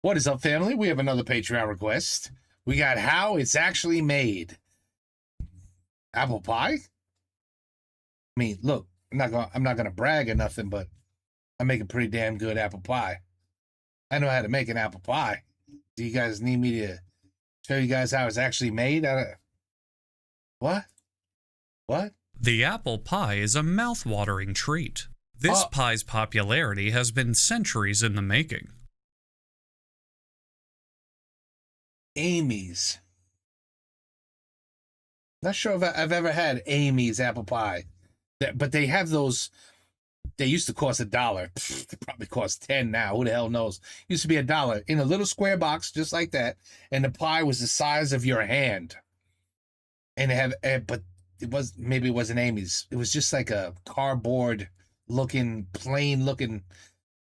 What is up, family? We have another Patreon request. We got how it's actually made. Apple pie? I mean, look, I'm not gonna brag or nothing, but I make a pretty damn good apple pie. I know how to make an apple pie. Do you guys need me to show you guys how it's actually made? What? What? The apple pie is a mouth-watering treat. This pie's popularity has been centuries in the making. Amy's. Not sure if I've ever had Amy's apple pie, but they have those. They used to cost $1. They probably cost 10 now. Who the hell knows? Used to be $1 in a little square box, just like that, and the pie was the size of your hand. And but it wasn't Amy's. It was just like a cardboard looking, plain looking.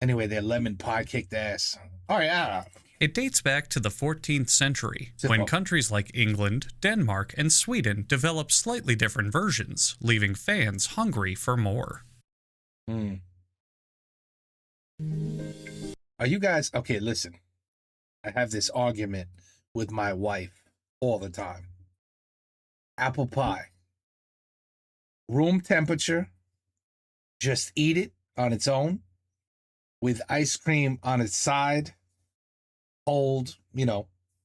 Anyway, their lemon pie kicked ass. All right, It dates back to the 14th century, when countries like England, Denmark, and Sweden developed slightly different versions, leaving fans hungry for more. Are you guys... Okay, listen. I have this argument with my wife all the time. Apple pie. Room temperature. Just eat it on its own. With ice cream on its side. Cold,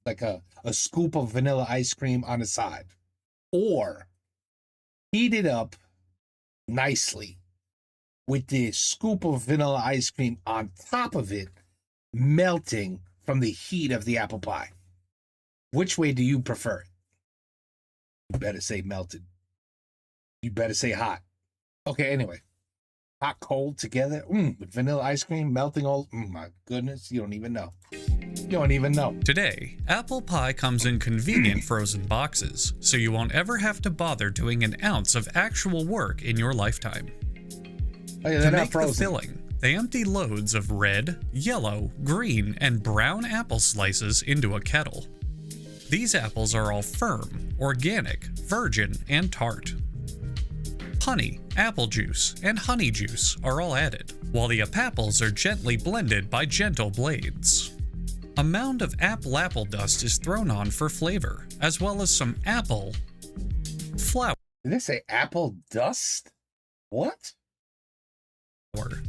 like a scoop of vanilla ice cream on the side. Or heat it up nicely with the scoop of vanilla ice cream on top of it, melting from the heat of the apple pie. Which way do you prefer it? You better say melted. You better say hot. Okay, anyway. Hot, cold together, with vanilla ice cream melting all... my goodness, you don't even know. You don't even know. Today, apple pie comes in convenient frozen boxes, so you won't ever have to bother doing an ounce of actual work in your lifetime. Oh, yeah, to make the filling, they empty loads of red, yellow, green, and brown apple slices into a kettle. These apples are all firm, organic, virgin, and tart. Honey, apple juice, and honey juice are all added, while the apples are gently blended by gentle blades. A mound of apple dust is thrown on for flavor, as well as some apple flour. Did they say apple dust? What?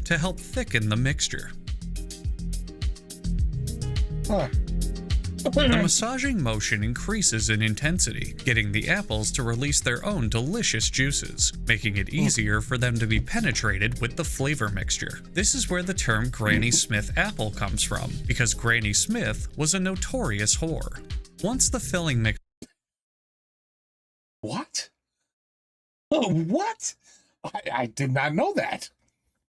To help thicken the mixture. The massaging motion increases in intensity, getting the apples to release their own delicious juices, making it easier for them to be penetrated with the flavor mixture. This is where the term Granny Smith apple comes from, because Granny Smith was a notorious whore. Once the filling mix... What? Oh, what? I did not know that.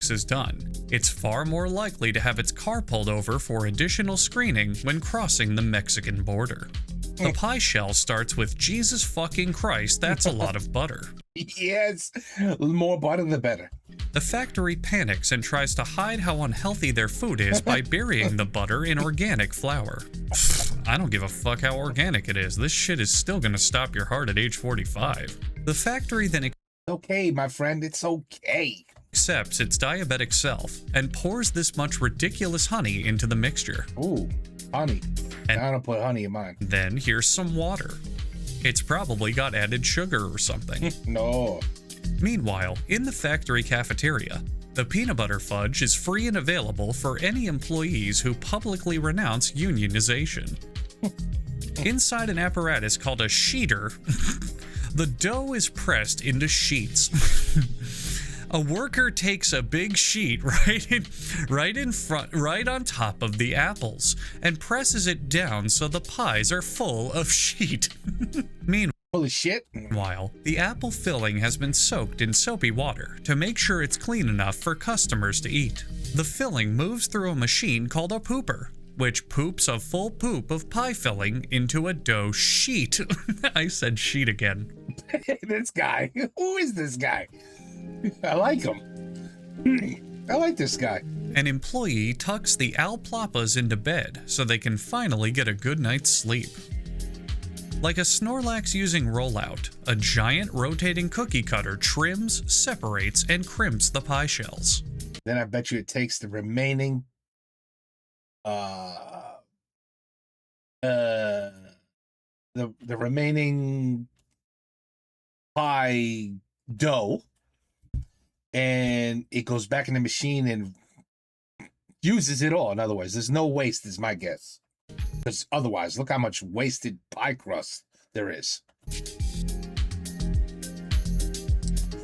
Is done, it's far more likely to have its car pulled over for additional screening when crossing the Mexican border. The pie shell starts with Jesus fucking Christ, that's a lot of butter. Yes, the more butter the better. The factory panics and tries to hide how unhealthy their food is by burying the butter in organic flour. I don't give a fuck how organic it is, this shit is still gonna stop your heart at age 45. The factory then... Okay, my friend, it's okay. Accepts its diabetic self and pours this much ridiculous honey into the mixture. Ooh, honey. I don't put honey in mine. Then here's some water. It's probably got added sugar or something. No. Meanwhile, in the factory cafeteria, the peanut butter fudge is free and available for any employees who publicly renounce unionization. Inside an apparatus called a sheeter, the dough is pressed into sheets. A worker takes a big sheet right in front, right on top of the apples, and presses it down so the pies are full of sheet. Holy shit. Meanwhile, the apple filling has been soaked in soapy water to make sure it's clean enough for customers to eat. The filling moves through a machine called a pooper, which poops a full poop of pie filling into a dough sheet. I said sheet again. This guy. Who is this guy? I like him. I like this guy. An employee tucks the alplapas into bed so they can finally get a good night's sleep. Like a Snorlax using rollout, a giant rotating cookie cutter trims, separates, and crimps the pie shells. Then I bet you it takes the remaining the remaining pie dough, and it goes back in the machine and uses it all. In other words, there's no waste, is my guess. Because otherwise, look how much wasted pie crust there is. It's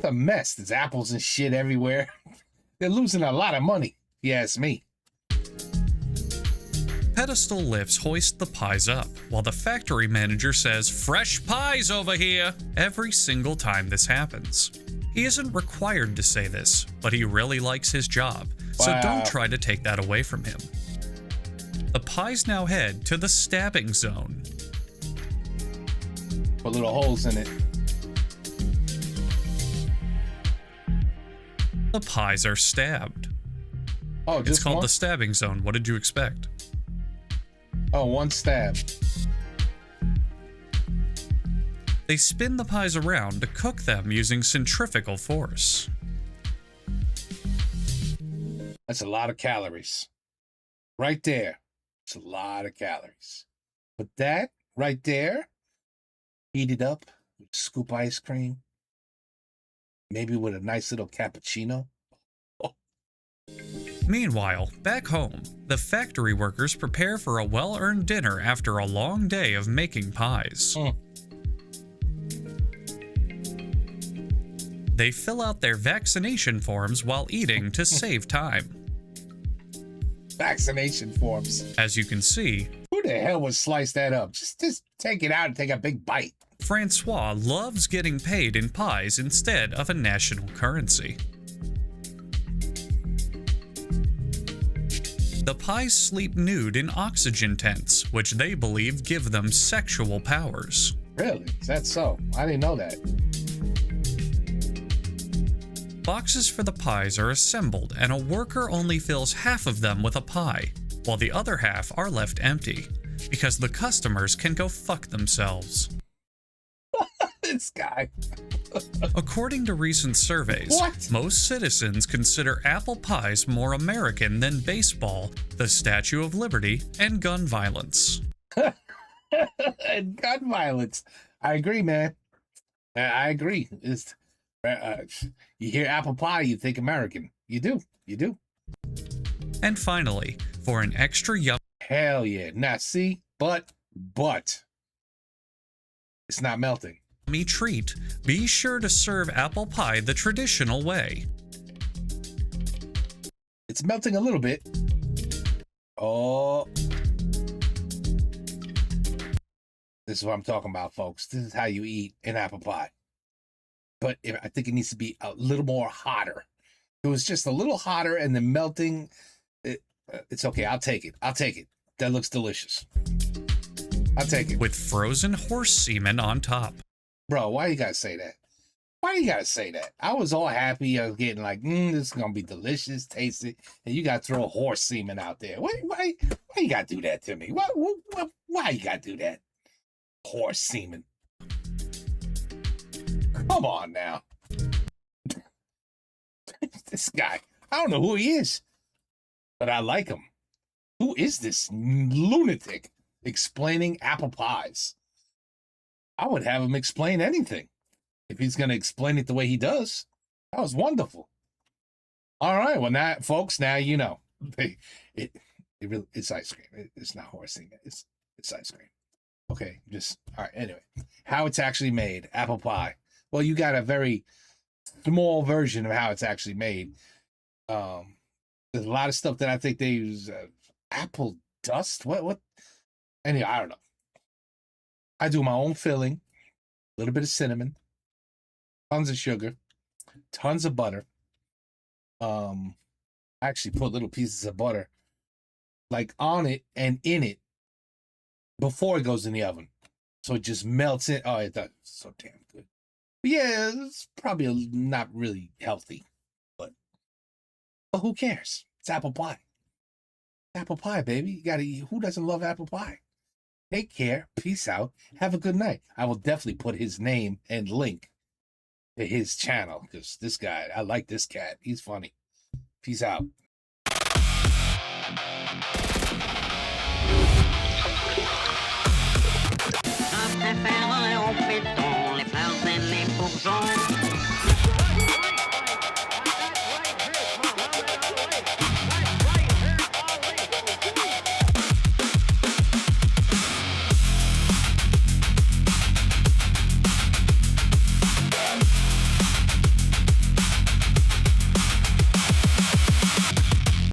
a mess. There's apples and shit everywhere. They're losing a lot of money, if you ask me. Pedestal lifts hoist the pies up, while the factory manager says, "Fresh pies over here," every single time this happens. He isn't required to say this, but he really likes his job, so don't try to take that away from him. The pies now head to the stabbing zone. Put little holes in it. The pies are stabbed. Oh, it's called the stabbing zone. What did you expect? Oh, one stab. They spin the pies around to cook them using centrifugal force. That's a lot of calories. Right there. It's a lot of calories. But that right there, heat it up with scoop ice cream. Maybe with a nice little cappuccino. Oh. Meanwhile, back home, the factory workers prepare for a well-earned dinner after a long day of making pies. They fill out their vaccination forms while eating to save time. Vaccination forms. As you can see, who the hell would slice that up? Just take it out and take a big bite. Francois loves getting paid in pies instead of a national currency. The pies sleep nude in oxygen tents, which they believe give them sexual powers. Really? Is that so? I didn't know that. Boxes for the pies are assembled, and a worker only fills half of them with a pie, while the other half are left empty, because the customers can go fuck themselves. This guy. According to recent surveys, most citizens consider apple pies more American than baseball, the Statue of Liberty, and gun violence. And gun violence. I agree, man. I agree. You hear apple pie, you think American. You do. You do. And finally, for an extra yummy... Hell yeah. Now, see? But, it's not melting. Treat, be sure to serve apple pie the traditional way. It's melting a little bit. Oh. This is what I'm talking about, folks. This is how you eat an apple pie. But I think it needs to be a little more hotter. If it was just a little hotter and the melting, it's okay. I'll take it. That looks delicious. I'll take it. With frozen horse semen on top. Bro, why you gotta say that? Why you gotta say that? I was all happy. I was getting like, this is gonna be delicious, tasty, and you gotta throw horse semen out there. Why you gotta do that to me? Why you gotta do that? Horse semen. Come on now. This guy. I don't know who he is, but I like him. Who is this lunatic explaining apple pies? I would have him explain anything if he's going to explain it the way he does. That was wonderful. All right. Well, now, folks, now you know. It's ice cream. It's not horse semen. It's ice cream. Okay. All right. Anyway, how it's actually made. Apple pie. Well, you got a very small version of how it's actually made. There's a lot of stuff that I think they use. Apple dust? What? Anyway, I don't know. I do my own filling, a little bit of cinnamon, tons of sugar, tons of butter. I actually put little pieces of butter like on it and in it before it goes in the oven. So it just melts in. Oh, it's so damn good. But yeah, it's probably not really healthy, but who cares? It's apple pie. Apple pie, baby. You gotta eat. Who doesn't love apple pie? Take care. Peace out. Have a good night. I will definitely put his name and link to his channel because this guy, I like this cat. He's funny. Peace out. Up song.